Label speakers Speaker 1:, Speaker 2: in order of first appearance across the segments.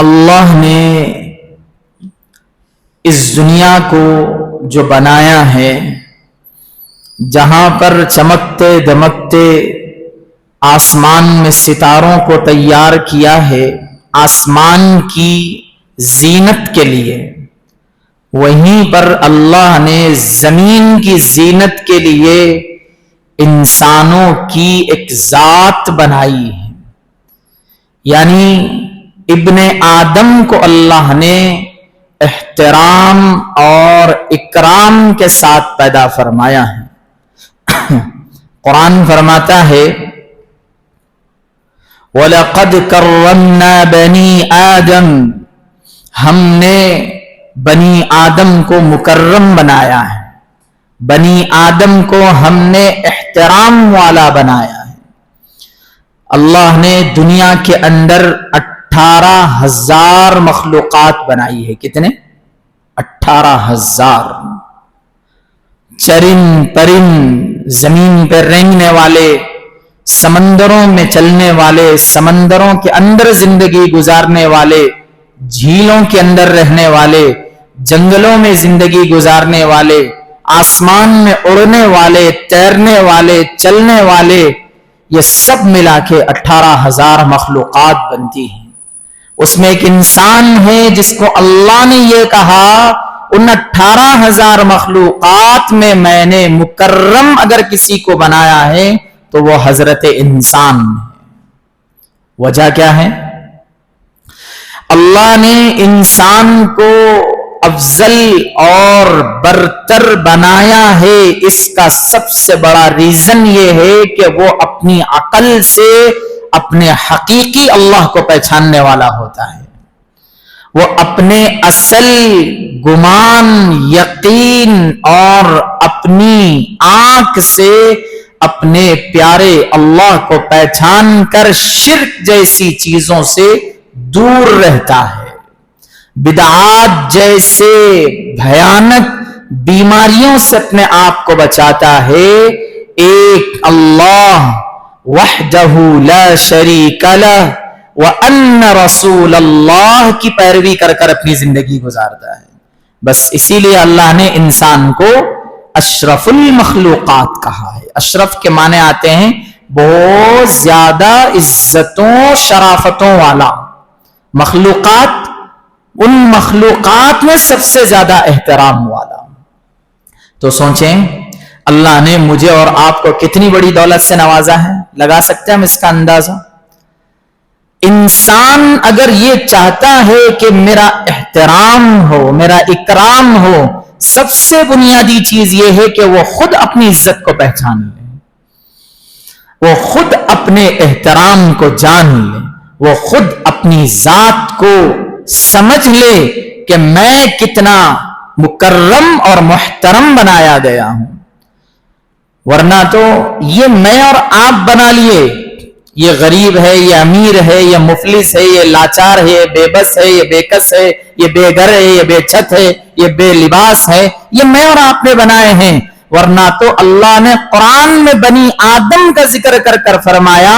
Speaker 1: اللہ نے اس دنیا کو جو بنایا ہے، جہاں پر چمکتے دمکتے آسمان میں ستاروں کو تیار کیا ہے آسمان کی زینت کے لیے، وہیں پر اللہ نے زمین کی زینت کے لیے انسانوں کی ایک ذات بنائی ہے۔ یعنی ابن آدم کو اللہ نے احترام اور اکرام کے ساتھ پیدا فرمایا ہے۔ قرآن فرماتا ہے وَلَقَدْ كَرَّمْنَا بَنِي آدَمَ، ہم نے بنی آدم کو مکرم بنایا ہے، بنی آدم کو ہم نے احترام والا بنایا ہے۔ اللہ نے دنیا کے اندر 18,000 مخلوقات بنائی ہے۔ کتنے؟ 18,000 چرند پرند، زمین پر رینگنے والے، سمندروں میں چلنے والے، سمندروں کے اندر زندگی گزارنے والے، جھیلوں کے اندر رہنے والے، جنگلوں میں زندگی گزارنے والے، آسمان میں اڑنے والے، تیرنے والے، چلنے والے، یہ سب ملا کے 18,000 مخلوقات بنتی ہیں۔ اس میں ایک انسان ہے جس کو اللہ نے یہ کہا ان 18,000 مخلوقات میں نے مکرم اگر کسی کو بنایا ہے تو وہ حضرت انسان ہے۔ وجہ کیا ہے؟ اللہ نے انسان کو افضل اور برتر بنایا ہے، اس کا سب سے بڑا ریزن یہ ہے کہ وہ اپنی عقل سے اپنے حقیقی اللہ کو پہچاننے والا ہوتا ہے۔ وہ اپنے اصل گمان، یقین اور اپنی آنکھ سے اپنے پیارے اللہ کو پہچان کر شرک جیسی چیزوں سے دور رہتا ہے، بدعات جیسے بھیانک بیماریوں سے اپنے آپ کو بچاتا ہے۔ ایک اللہ وحدہ لا شریک لہ وان رسول اللہ کی پیروی کر کر اپنی زندگی گزارتا ہے۔ بس اسی لیے اللہ نے انسان کو اشرف المخلوقات کہا ہے۔ اشرف کے معنی آتے ہیں بہت زیادہ عزتوں شرافتوں والا، مخلوقات ان مخلوقات میں سب سے زیادہ احترام والا۔ تو سوچیں اللہ نے مجھے اور آپ کو کتنی بڑی دولت سے نوازا ہے، لگا سکتے ہیں ہم اس کا اندازہ؟ انسان اگر یہ چاہتا ہے کہ میرا احترام ہو، میرا اکرام ہو، سب سے بنیادی چیز یہ ہے کہ وہ خود اپنی عزت کو پہچان لے، وہ خود اپنے احترام کو جان لے، وہ خود اپنی ذات کو سمجھ لے کہ میں کتنا مکرم اور محترم بنایا گیا ہوں۔ ورنہ تو یہ میں اور آپ بنا لیے، یہ غریب ہے، یہ امیر ہے، یہ مفلس ہے، یہ لاچار ہے، یہ بے بس ہے، یہ بے کس ہے، یہ بے گھر ہے، یہ بے چھت ہے، یہ بے لباس ہے، یہ میں اور آپ نے بنائے ہیں۔ ورنہ تو اللہ نے قرآن میں بنی آدم کا ذکر کر کر فرمایا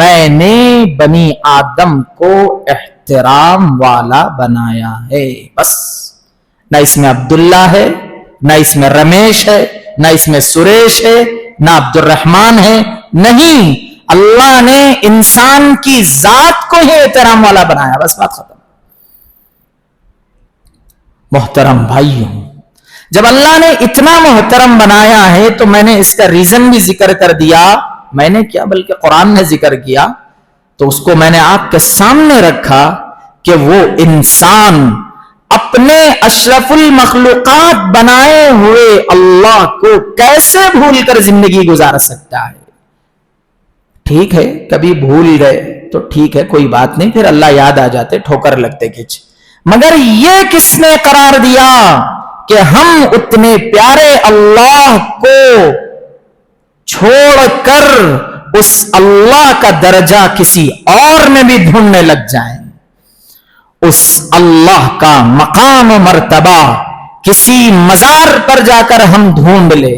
Speaker 1: میں نے بنی آدم کو احترام والا بنایا ہے۔ بس نہ اس میں عبداللہ ہے، نہ اس میں رمیش ہے، نہ اس میں سریش ہے، نہ عبد الرحمن ہے، نہیں، اللہ نے انسان کی ذات کو ہی احترام والا بنایا، بس بات ختم۔ محترم بھائیوں، جب اللہ نے اتنا محترم بنایا ہے تو میں نے اس کا ریزن بھی ذکر کر دیا، میں نے کیا بلکہ قرآن نے ذکر کیا، تو اس کو میں نے آپ کے سامنے رکھا کہ وہ انسان اپنے اشرف المخلوقات بنائے ہوئے اللہ کو کیسے بھول کر زندگی گزار سکتا ہے۔ ٹھیک ہے کبھی بھول گئے تو ٹھیک ہے، کوئی بات نہیں، پھر اللہ یاد آ جاتے، ٹھوکر لگتے کچھ، مگر یہ کس نے قرار دیا کہ ہم اتنے پیارے اللہ کو چھوڑ کر اس اللہ کا درجہ کسی اور میں بھی ڈھونڈنے لگ جائیں، اس اللہ کا مقام و مرتبہ کسی مزار پر جا کر ہم ڈھونڈ لے،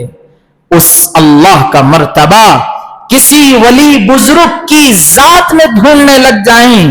Speaker 1: اس اللہ کا مرتبہ کسی ولی بزرگ کی ذات میں ڈھونڈنے لگ جائیں،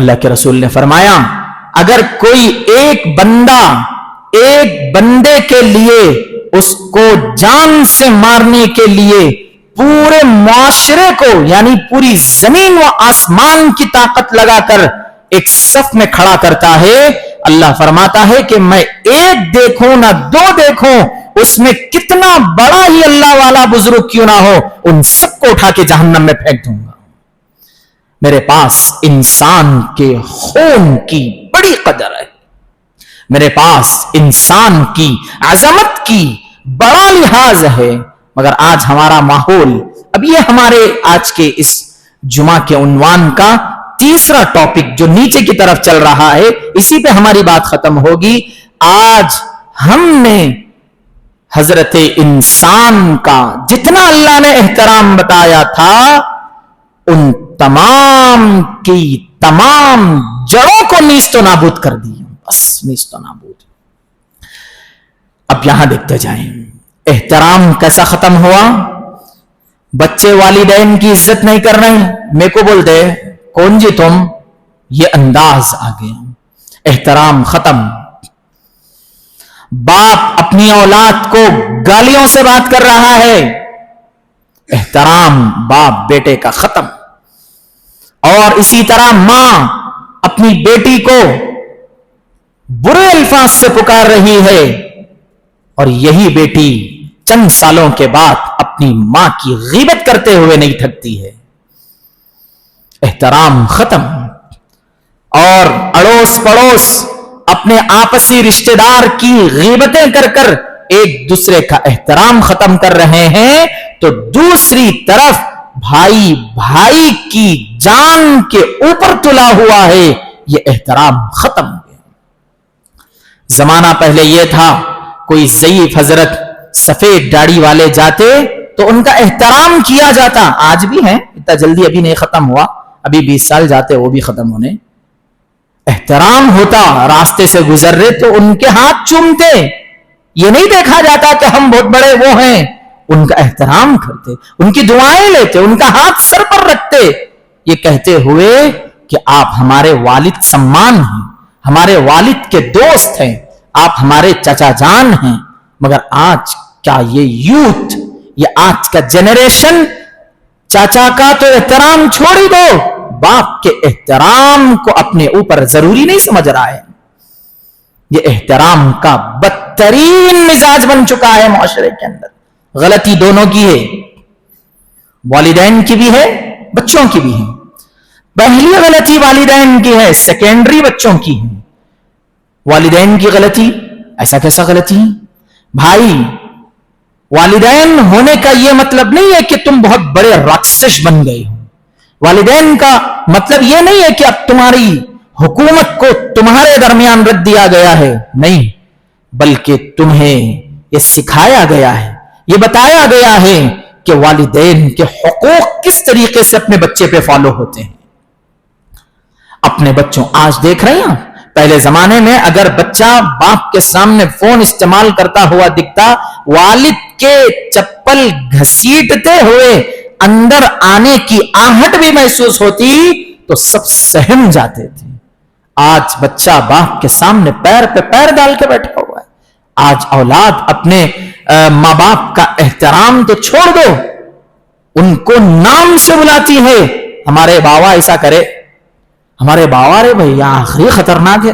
Speaker 1: اللہ کے رسول نے فرمایا اگر کوئی ایک بندہ ایک بندے کے لیے اس کو جان سے مارنے کے لیے پورے معاشرے کو یعنی پوری زمین و آسمان کی طاقت لگا کر ایک صف میں کھڑا کرتا ہے، اللہ فرماتا ہے کہ میں ایک دیکھوں نہ دو دیکھوں، اس میں کتنا بڑا ہی اللہ والا بزرگ کیوں نہ ہو، ان سب کو اٹھا کے جہنم میں پھینک دوں گا۔ میرے پاس انسان کے خون کی بڑی قدر ہے، میرے پاس انسان کی عظمت کی بڑا لحاظ ہے، مگر آج ہمارا ماحول، اب یہ ہمارے آج کے اس جمعہ کے عنوان کا تیسرا ٹاپک جو نیچے کی طرف چل رہا ہے، اسی پہ ہماری بات ختم ہوگی۔ آج ہم نے حضرت انسان کا جتنا اللہ نے احترام بتایا تھا ان تمام کی تمام جڑوں کو نیست و نابود کر دی، بس نیست و نابود۔ اب یہاں دیکھتے جائیں احترام کیسا ختم ہوا۔ بچے والدین کی عزت نہیں کر رہے، میرے کو بولتے کون جی تم، یہ انداز آ گیا، احترام ختم۔ باپ اپنی اولاد کو گالیوں سے بات کر رہا ہے، احترام باپ بیٹے کا ختم۔ اور اسی طرح ماں اپنی بیٹی کو برے الفاظ سے پکار رہی ہے، اور یہی بیٹی چند سالوں کے بعد اپنی ماں کی غیبت کرتے ہوئے نہیں تھکتی ہے۔ احترام ختم۔ اور اڑوس پڑوس اپنے آپسی رشتہ دار کی غیبتیں کر کر ایک دوسرے کا احترام ختم کر رہے ہیں، تو دوسری طرف بھائی بھائی کی جان کے اوپر تلا ہوا ہے، یہ احترام ختم ہو گیا۔ زمانہ پہلے یہ تھا کوئی ضعیف حضرت سفید داڑھی والے جاتے تو ان کا احترام کیا جاتا، آج بھی ہیں، اتنا جلدی ابھی نہیں ختم ہوا، ابھی 20 سال جاتے وہ بھی ختم ہونے۔ احترام ہوتا، راستے سے گزر رہے تو ان کے ہاتھ چومتے، یہ نہیں دیکھا جاتا کہ ہم بہت بڑے وہ ہیں، ان کا احترام کرتے، ان کی دعائیں لیتے، ان کا ہاتھ سر پر رکھتے، یہ کہتے ہوئے کہ آپ ہمارے والد سمان ہیں، ہمارے والد کے دوست ہیں، آپ ہمارے چچا جان ہیں۔ مگر آج کیا یہ یوتھ، یہ آج کا جنریشن چاچا کا تو احترام چھوڑ ہی دو، باپ کے احترام کو اپنے اوپر ضروری نہیں سمجھ رہا ہے۔ یہ احترام کا بدترین مزاج بن چکا ہے معاشرے کے اندر۔ غلطی دونوں کی ہے، والدین کی بھی ہے، بچوں کی بھی ہے۔ پہلی غلطی والدین کی ہے، سیکنڈری بچوں کی ہے۔ والدین کی غلطی، ایسا کیسا غلطی ہے بھائی؟ والدین ہونے کا یہ مطلب نہیں ہے کہ تم بہت بڑے راکشس بن گئے ہو، والدین کا مطلب یہ نہیں ہے کہ اب تمہاری حکومت کو تمہارے درمیان رکھ دیا گیا ہے، نہیں، بلکہ تمہیں یہ سکھایا گیا ہے، یہ بتایا گیا ہے کہ والدین کے حقوق کس طریقے سے اپنے بچے پہ فالو ہوتے ہیں۔ اپنے بچوں، آج دیکھ رہے ہیں، پہلے زمانے میں اگر بچہ باپ کے سامنے فون استعمال کرتا ہوا دکھتا، والد کے چپل گھسیٹتے ہوئے اندر آنے کی آہٹ بھی محسوس ہوتی تو سب سہم جاتے تھے۔ آج بچہ باپ کے سامنے پیر پہ پیر ڈال کے بیٹھا ہوا ہے۔ آج اولاد اپنے ماں باپ کا احترام تو چھوڑ دو، ان کو نام سے بلاتی ہے، ہمارے باوا ایسا کرے، ہمارے باوا رے بھائی آخری خطرناک ہے،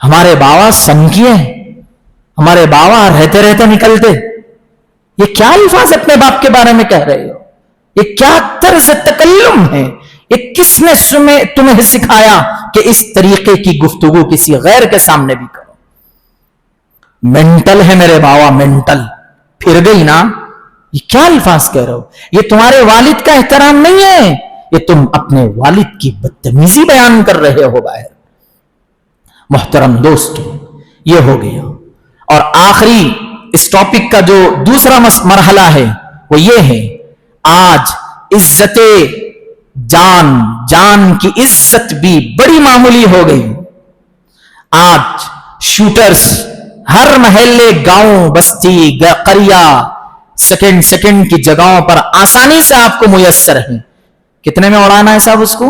Speaker 1: ہمارے باوا سنکیے ہیں، ہمارے باوا رہتے رہتے نکلتے۔ یہ کیا الفاظ اپنے باپ کے بارے میں کہہ رہے ہو؟ یہ کیا طرز تکلم ہے؟ یہ کس نے تمہیں سکھایا کہ اس طریقے کی گفتگو کسی غیر کے سامنے بھی کرو؟ مینٹل ہے میرے باوا، مینٹل، پھر گئی نا، یہ کیا الفاظ کہہ رہے ہو؟ یہ تمہارے والد کا احترام نہیں ہے، یہ تم اپنے والد کی بدتمیزی بیان کر رہے ہو باہر۔ محترم دوستو، یہ ہو گیا۔ اور آخری اس ٹاپک کا جو دوسرا مرحلہ ہے وہ یہ ہے، آج عزت جان کی عزت بھی بڑی معمولی ہو گئی۔ آج شوٹرز ہر محلے، گاؤں، بستی، قریہ، سیکنڈ کی جگہوں پر آسانی سے آپ کو میسر ہیں۔ کتنے میں اڑانا ہے صاحب اس کو؟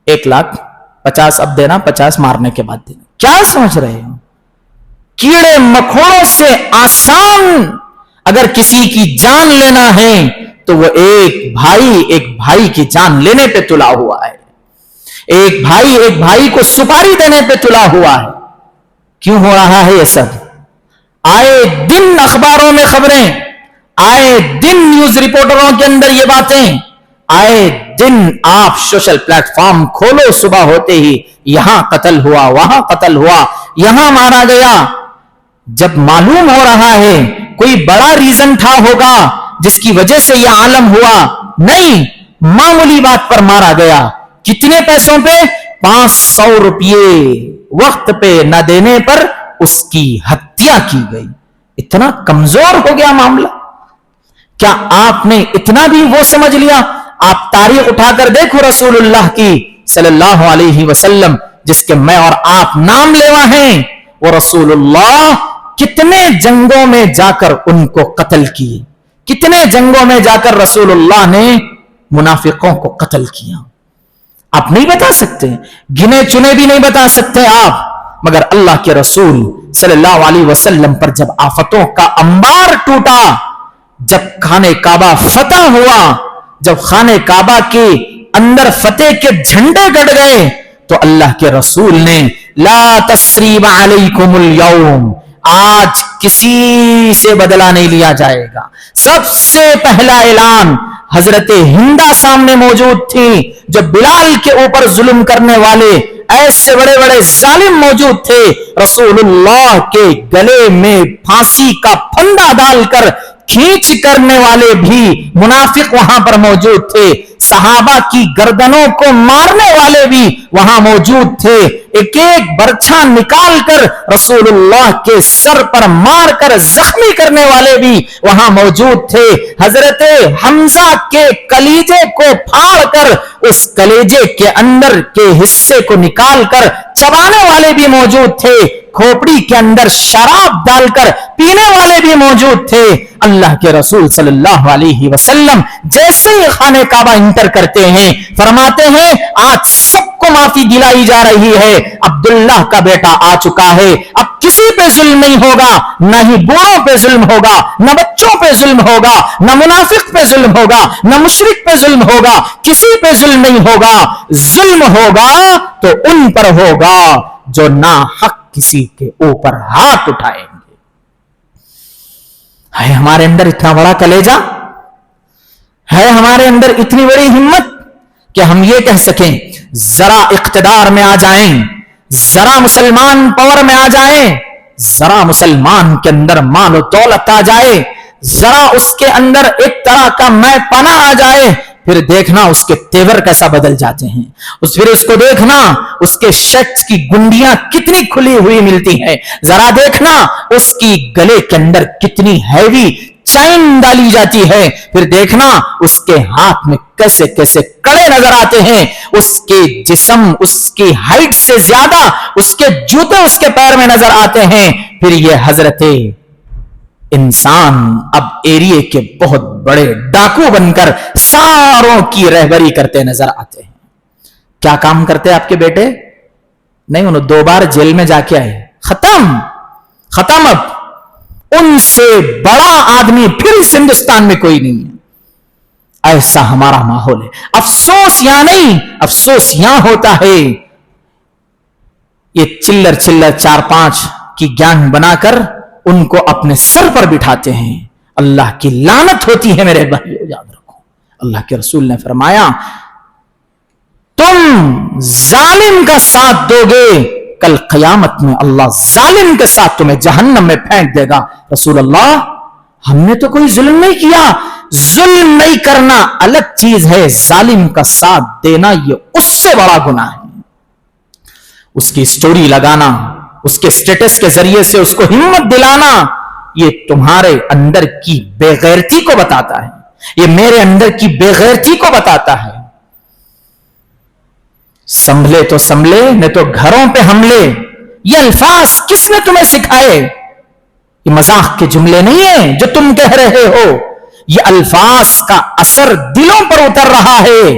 Speaker 1: 1,50,000 اب دینا, 50 مارنے کے بعد دینا. کیا سمجھ رہے ہو؟ کیڑے مکوڑوں سے آسان اگر کسی کی جان لینا ہے تو وہ ایک بھائی کی جان لینے پہ تلا ہوا ہے. ایک بھائی کو سپاری دینے پہ تلا ہوا ہے. کیوں ہو رہا ہے یہ سب؟ آئے دن اخباروں میں خبریں, آئے دن نیوز رپورٹروں کے اندر یہ باتیں, آئے دن آپ سوشل پلیٹ فارم کھولو, صبح ہوتے ہی یہاں قتل ہوا, وہاں قتل ہوا, یہاں مارا گیا. جب معلوم ہو رہا ہے کوئی بڑا ریزن تھا ہوگا جس کی وجہ سے یہ عالم ہوا, نہیں, معمولی بات پر مارا گیا. کتنے پیسوں پہ؟ 500 روپیے وقت پہ نہ دینے پر اس کی ہتیا کی گئی. اتنا کمزور ہو گیا معاملہ. کیا آپ نے اتنا بھی وہ سمجھ لیا؟ آپ تاریخ اٹھا کر دیکھو رسول اللہ کی صلی اللہ علیہ وسلم, جس کے میں اور آپ نام لیوا ہیں, وہ رسول اللہ کتنے جنگوں میں جا کر ان کو قتل کیے, کتنے جنگوں میں جا کر رسول اللہ نے منافقوں کو قتل کیا. آپ نہیں بتا سکتے, گنے چنے بھی نہیں بتا سکتے آپ, مگر اللہ کے رسول صلی اللہ علیہ وسلم پر جب آفتوں کا انبار ٹوٹا, جب خانہ کعبہ فتح ہوا, جب خانہ کعبہ کے اندر فتح کے جھنڈے گڑ گئے, تو اللہ کے رسول نے لا تثریب علیکم اليوم, آج کسی سے بدلہ نہیں لیا جائے گا. سب سے پہلا اعلان حضرت ہندا سامنے موجود تھی, جو بلال کے اوپر ظلم کرنے والے ایسے بڑے بڑے ظالم موجود تھے. رسول اللہ کے گلے میں پھانسی کا پھندا ڈال کر کھینچ کرنے والے بھی منافق وہاں پر موجود تھے. صحابہ کی گردنوں کو مارنے والے بھی وہاں موجود تھے. ایک ایک برچھا نکال کر رسول اللہ کے سر پر مار کر زخمی کرنے والے بھی وہاں موجود تھے. حضرت حمزہ کے کلیجے کو پھاڑ کر اس کلیجے کے اندر کے حصے کو نکال کر چبانے والے بھی موجود تھے. کھوپڑی کے اندر شراب ڈال کر پینے والے بھی موجود تھے. اللہ کے رسول صلی اللہ علیہ وسلم جیسے ہی خانہ کعبہ انٹر کرتے ہیں, فرماتے ہیں آج سب کو معافی دلائی جا رہی ہے. عبداللہ کا بیٹا آ چکا ہے, اب کسی پہ ظلم نہیں ہوگا, نہ ہی بوڑھوں پہ ظلم ہوگا, نہ بچوں پہ ظلم ہوگا, نہ منافق پہ ظلم ہوگا, نہ مشرک پہ ظلم ہوگا, کسی پہ ظلم نہیں ہوگا. ظلم ہوگا تو ان پر ہوگا جو ناحق کسی کے اوپر ہاتھ اٹھائیں گے. ہے ہمارے اندر اتنا بڑا کلیجہ, ہے ہمارے اندر اتنی بڑی ہمت کہ ہم یہ کہہ سکیں ذرا اقتدار میں آ جائیں, ذرا مسلمان پاور میں آ جائیں, ذرا مسلمان کے اندر مال و دولت آ جائے, ذرا اس کے اندر ایک طرح کا میں پنا آ جائے, پھر دیکھنا اس کے تیور کیسا بدل جاتے ہیں. پھر اس کو دیکھنا اس کے شرٹ کی گنڈیاں کتنی کھلی ہوئی ملتی ہیں. ذرا دیکھنا اس کی گلے کے اندر کتنی ہیوی چین ڈالی جاتی ہے. پھر دیکھنا اس کے ہاتھ میں کیسے کیسے کڑے نظر آتے ہیں. اس کے جسم اس کی ہائٹ سے زیادہ اس کے جوتے اس کے پیر میں نظر آتے ہیں. پھر یہ حضرت انسان اب ایریے کے بہت بڑے ڈاکو بن کر ساروں کی رہبری کرتے نظر آتے ہیں. کیا کام کرتے آپ کے بیٹے؟ نہیں, انہوں 2 بار جیل میں جا کے آئے, ختم. اب ان سے بڑا آدمی پھر اس ہندوستان میں کوئی نہیں ہے. ایسا ہمارا ماحول ہے. افسوس یہاں نہیں, افسوس یہاں ہوتا ہے یہ چلر 4-5 کی گینگ بنا کر ان کو اپنے سر پر بٹھاتے ہیں. اللہ کی لعنت ہوتی ہے میرے بھائیو, یاد رکھو. اللہ کے رسول نے فرمایا تم ظالم کا ساتھ دو گے, کل قیامت میں اللہ ظالم کے ساتھ تمہیں جہنم میں پھینک دے گا. رسول اللہ, ہم نے تو کوئی ظلم نہیں کیا. ظلم نہیں کرنا الگ چیز ہے, ظالم کا ساتھ دینا یہ اس سے بڑا گناہ ہے. اس کی سٹوری لگانا, اس کے سٹیٹس کے ذریعے سے اس کو ہمت دلانا, یہ تمہارے اندر کی بے غیرتی کو بتاتا ہے, یہ میرے اندر کی بے غیرتی کو بتاتا ہے. سنبھلے تو سنبھلے, نہیں تو گھروں پہ حملے. یہ الفاظ کس نے تمہیں سکھائے؟ یہ مذاق کے جملے نہیں ہیں جو تم کہہ رہے ہو, یہ الفاظ کا اثر دلوں پر اتر رہا ہے.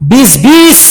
Speaker 1: 20-20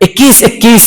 Speaker 1: 21-21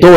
Speaker 1: 2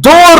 Speaker 1: 2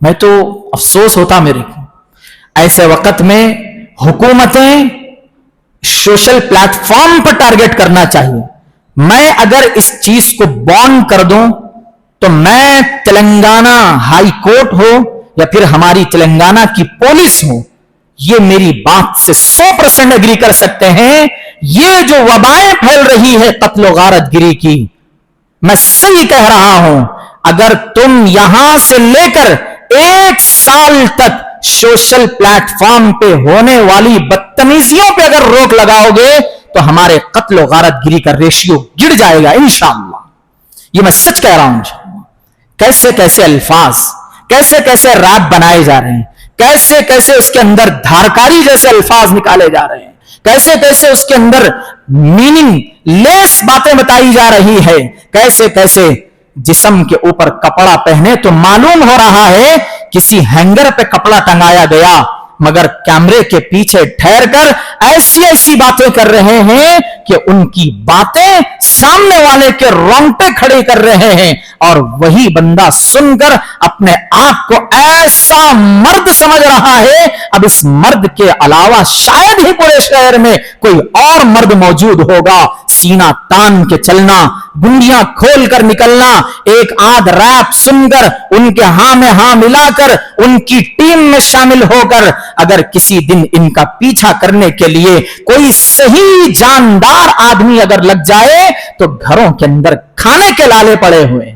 Speaker 1: میں تو افسوس ہوتا میرے کو. ایسے وقت میں حکومتیں سوشل پلیٹ فارم پر ٹارگٹ کرنا چاہیے. میں اگر اس چیز کو بانڈ کر دوں تو میں تلنگانہ ہائی کورٹ ہو یا پھر ہماری تلنگانہ کی پولیس ہو, یہ میری بات سے 100% اگری کر سکتے ہیں. یہ جو وبائیں پھیل رہی ہے قتل و غارت گری کی, میں صحیح کہہ رہا ہوں, اگر تم یہاں سے لے کر 1 سال تک سوشل پلیٹ فارم پہ ہونے والی بدتمیزیوں پہ اگر روک لگاؤ گے تو ہمارے قتل و غارت گری کا ریشیو گر جائے گا انشاءاللہ. یہ میں سچ کہہ رہا ہوں. کیسے کیسے الفاظ, کیسے کیسے ریپ بنائے جا رہے ہیں, کیسے کیسے اس کے اندر دھارکاری جیسے الفاظ نکالے جا رہے ہیں, کیسے کیسے اس کے اندر میننگ لیس باتیں بتائی جا رہی ہے, کیسے کیسے جسم کے اوپر کپڑا پہنے تو معلوم ہو رہا ہے کسی ہینگر پہ کپڑا ٹنگایا گیا, مگر کیمرے کے پیچھے ٹھہر کر ایسی ایسی باتیں کر رہے ہیں کہ ان کی باتیں سامنے والے کے رونگٹے کھڑے کر رہے ہیں, اور وہی بندہ سن کر اپنے آپ کو ایسا مرد سمجھ رہا ہے اب اس مرد کے علاوہ شاید ہی پورے شہر میں کوئی اور مرد موجود ہوگا. سینہ تان کے چلنا, گنڈیاں کھول کر نکلنا, ایک آدھ ریپ سن کر ان کے ہاں میں ہاں ملا کر ان کی ٹیم میں شامل ہو کر اگر کسی دن ان کا پیچھا کرنے کے لیے کوئی صحیح جاندار آدمی اگر لگ جائے تو گھروں کے اندر کھانے کے لالے پڑے ہوئے ہیں,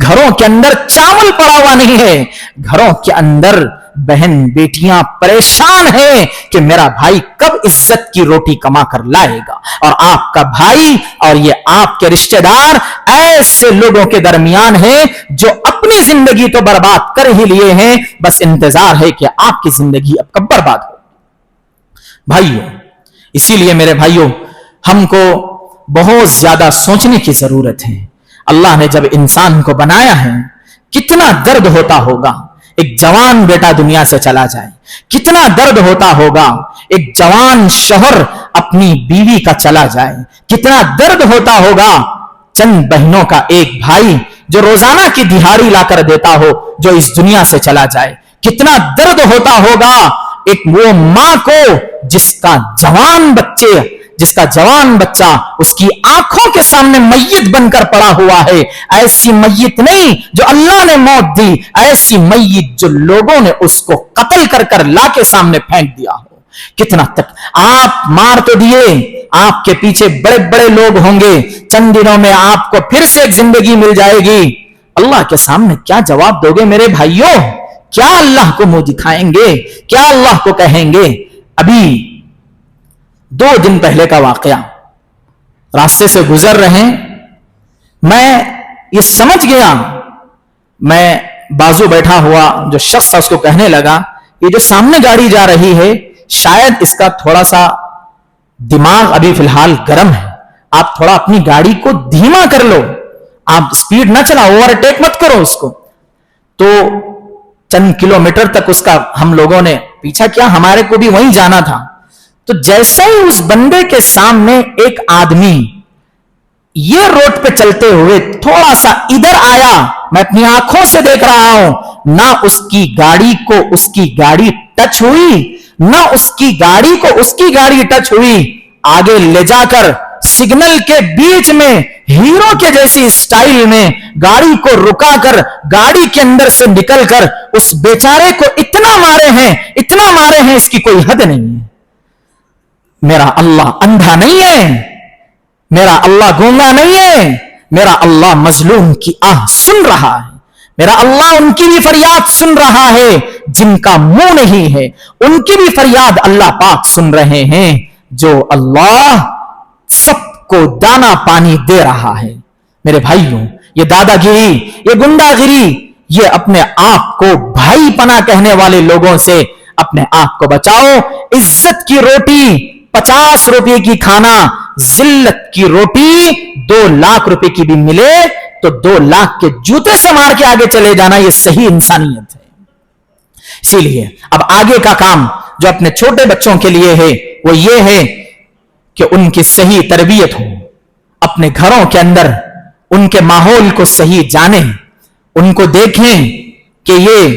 Speaker 1: گھروں کے اندر چاول پڑا ہوا نہیں ہے, گھروں کے اندر بہن بیٹیاں پریشان ہیں کہ میرا بھائی کب عزت کی روٹی کما کر لائے گا. اور آپ کا بھائی اور یہ آپ کے رشتہ دار ایسے لوگوں کے درمیان ہیں جو اپنی زندگی تو برباد کر ہی لیے ہیں, بس انتظار ہے کہ آپ کی زندگی اب کب برباد ہو. بھائیو, اسی لیے میرے بھائیو ہم کو بہت زیادہ سوچنے کی ضرورت ہے. اللہ نے جب انسان کو بنایا ہے کتنا درد ہوتا ہوگا ایک جوان بیٹا دنیا سے چلا جائے, کتنا درد ہوتا ہوگا ایک جوان شوہر اپنی بیوی کا چلا جائے, کتنا درد ہوتا ہوگا چند بہنوں کا ایک بھائی جو روزانہ کی دہاڑی لا کر دیتا ہو جو اس دنیا سے چلا جائے, کتنا درد ہوتا ہوگا ایک وہ ماں کو جس کا جوان بچہ اس کی آنکھوں کے سامنے میت بن کر پڑا ہوا ہے. ایسی میت نہیں جو اللہ نے موت دی, ایسی میت جو لوگوں نے اس کو قتل کر کر لا کے سامنے پھینک دیا ہو. کتنا تک آپ مار تو دیے, آپ کے پیچھے بڑے بڑے لوگ ہوں گے, چند دنوں میں آپ کو پھر سے ایک زندگی مل جائے گی. اللہ کے سامنے کیا جواب دو گے میرے بھائیوں؟ کیا اللہ کو منہ دکھائیں گے؟ کیا اللہ کو کہیں گے؟ ابھی 2 دن پہلے کا واقعہ, راستے سے گزر رہے, میں یہ سمجھ گیا, میں بازو بیٹھا ہوا جو شخص تھا اس کو کہنے لگا یہ جو سامنے گاڑی جا رہی ہے شاید اس کا تھوڑا سا دماغ ابھی فی الحال گرم ہے, آپ تھوڑا اپنی گاڑی کو دھیما کر لو, آپ سپیڈ نہ چلاؤ, اوور ٹیک مت کرو اس کو. تو چند کلومیٹر تک اس کا ہم لوگوں نے پیچھا کیا, ہمارے کو بھی وہیں جانا تھا. تو جیسے ہی اس بندے کے سامنے ایک آدمی یہ روڈ پہ چلتے ہوئے تھوڑا سا ادھر آیا, میں اپنی آنکھوں سے دیکھ رہا ہوں, نہ اس کی گاڑی کو اس کی گاڑی ٹچ ہوئی, نہ اس کی گاڑی کو اس کی گاڑی ٹچ ہوئی, آگے لے جا کر سگنل کے بیچ میں ہیرو کے جیسی سٹائل میں گاڑی کو رکا کر گاڑی کے اندر سے نکل کر اس بیچارے کو اتنا مارے ہیں اس کی کوئی حد نہیں ہے. میرا اللہ اندھا نہیں ہے, میرا اللہ گونگا نہیں ہے, میرا اللہ مظلوم کی آہ سن رہا ہے, میرا اللہ ان کی بھی فریاد سن رہا ہے جن کا منہ نہیں ہے, ان کی بھی فریاد اللہ پاک سن رہے ہیں جو اللہ سب کو دانا پانی دے رہا ہے. میرے بھائیوں, یہ دادا گیری, یہ گنڈا گیری, یہ اپنے آپ کو بھائی پناہ کہنے والے لوگوں سے اپنے آپ کو بچاؤ. عزت کی روٹی 50 روپے کی کھانا, ذلت کی روٹی 2 لاکھ روپے کی بھی ملے تو 2 لاکھ کے جوتے سے مار کے آگے چلے جانا, یہ صحیح انسانیت ہے. اسی لیے اب آگے کا کام جو اپنے چھوٹے بچوں کے لیے ہے وہ یہ ہے کہ ان کی صحیح تربیت ہو, اپنے گھروں کے اندر ان کے ماحول کو صحیح جانیں, ان کو دیکھیں کہ یہ